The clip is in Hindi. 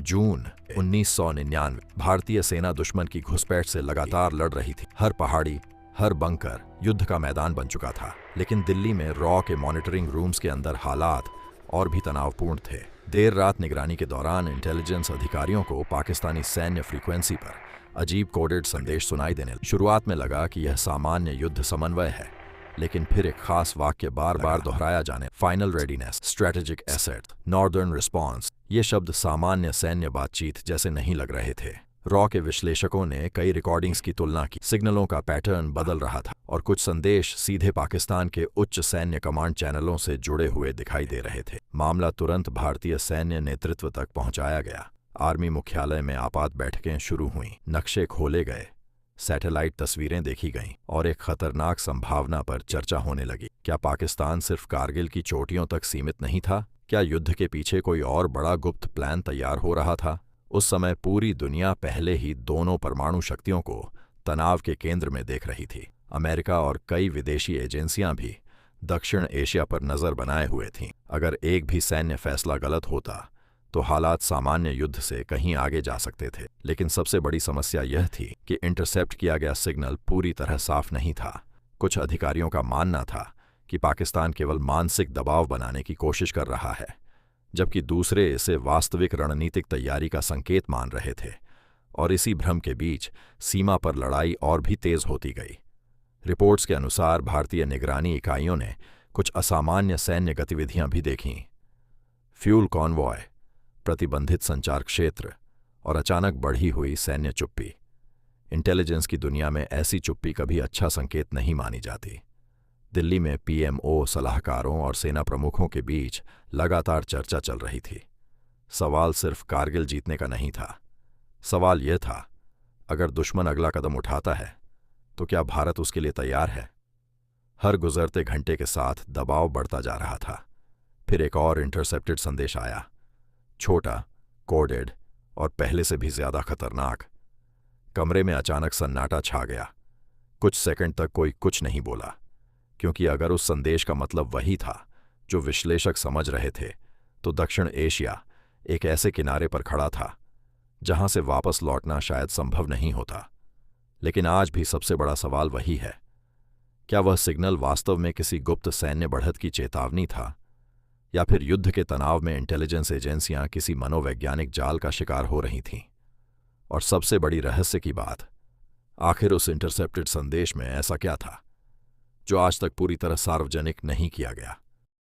जून 1999 भारतीय सेना दुश्मन की घुसपैठ से लगातार लड़ रही थी। हर पहाड़ी, हर बंकर युद्ध का मैदान बन चुका था। लेकिन दिल्ली में रॉ के मॉनिटरिंग रूम्स के अंदर हालात और भी तनावपूर्ण थे। देर रात निगरानी के दौरान इंटेलिजेंस अधिकारियों को पाकिस्तानी सैन्य फ्रीक्वेंसी पर अजीब कोडेड संदेश सुनाई देने लगे। शुरुआत में लगा कि यह सामान्य युद्ध समन्वय है, लेकिन फिर एक खास वाक्य बार बार दोहराया जाने, final readiness, strategic asset, northern response, ये शब्द सामान्य सैन्य बातचीत जैसे नहीं लग रहे थे। रॉ के विश्लेषकों ने कई रिकॉर्डिंग्स की तुलना की। सिग्नलों का पैटर्न बदल रहा था और कुछ संदेश सीधे पाकिस्तान के उच्च सैन्य कमांड चैनलों से जुड़े हुए दिखाई दे रहे थे। मामला तुरंत भारतीय सैन्य नेतृत्व तक पहुंचाया गया। आर्मी मुख्यालय में आपात बैठकें शुरू हुईं, नक्शे खोले गए, सैटेलाइट तस्वीरें देखी गईं और एक खतरनाक संभावना पर चर्चा होने लगी। क्या पाकिस्तान सिर्फ कारगिल की चोटियों तक सीमित नहीं था? क्या युद्ध के पीछे कोई और बड़ा गुप्त प्लान तैयार हो रहा था? उस समय पूरी दुनिया पहले ही दोनों परमाणु शक्तियों को तनाव के केंद्र में देख रही थी। अमेरिका और कई विदेशी एजेंसियां भी दक्षिण एशिया पर नजर बनाए हुए थीं। अगर एक भी सैन्य फैसला गलत होता तो हालात सामान्य युद्ध से कहीं आगे जा सकते थे। लेकिन सबसे बड़ी समस्या यह थी कि इंटरसेप्ट किया गया सिग्नल पूरी तरह साफ नहीं था। कुछ अधिकारियों का मानना था कि पाकिस्तान केवल मानसिक दबाव बनाने की कोशिश कर रहा है, जबकि दूसरे इसे वास्तविक रणनीतिक तैयारी का संकेत मान रहे थे। और इसी भ्रम के बीच सीमा पर लड़ाई और भी तेज होती गई। रिपोर्ट्स के अनुसार भारतीय निगरानी इकाइयों ने कुछ असामान्य सैन्य गतिविधियां भी देखीं। फ्यूल कॉन्वॉय, प्रतिबंधित संचार क्षेत्र और अचानक बढ़ी हुई सैन्य चुप्पी। इंटेलिजेंस की दुनिया में ऐसी चुप्पी कभी अच्छा संकेत नहीं मानी जाती। दिल्ली में पीएमओ, सलाहकारों और सेना प्रमुखों के बीच लगातार चर्चा चल रही थी। सवाल सिर्फ कारगिल जीतने का नहीं था। सवाल यह था, अगर दुश्मन अगला कदम उठाता है तो क्या भारत उसके लिए तैयार है? हर गुजरते घंटे के साथ दबाव बढ़ता जा रहा था। फिर एक और इंटरसेप्टेड संदेश आया, छोटा, कोडेड और पहले से भी ज्यादा खतरनाक। कमरे में अचानक सन्नाटा छा गया। कुछ सेकंड तक कोई कुछ नहीं बोला, क्योंकि अगर उस संदेश का मतलब वही था जो विश्लेषक समझ रहे थे, तो दक्षिण एशिया एक ऐसे किनारे पर खड़ा था जहां से वापस लौटना शायद संभव नहीं होता। लेकिन आज भी सबसे बड़ा सवाल वही है, क्या वह सिग्नल वास्तव में किसी गुप्त सैन्य बढ़त की चेतावनी था, या फिर युद्ध के तनाव में इंटेलिजेंस एजेंसियां किसी मनोवैज्ञानिक जाल का शिकार हो रही थीं? और सबसे बड़ी रहस्य की बात, आखिर उस इंटरसेप्टेड संदेश में ऐसा क्या था जो आज तक पूरी तरह सार्वजनिक नहीं किया गया?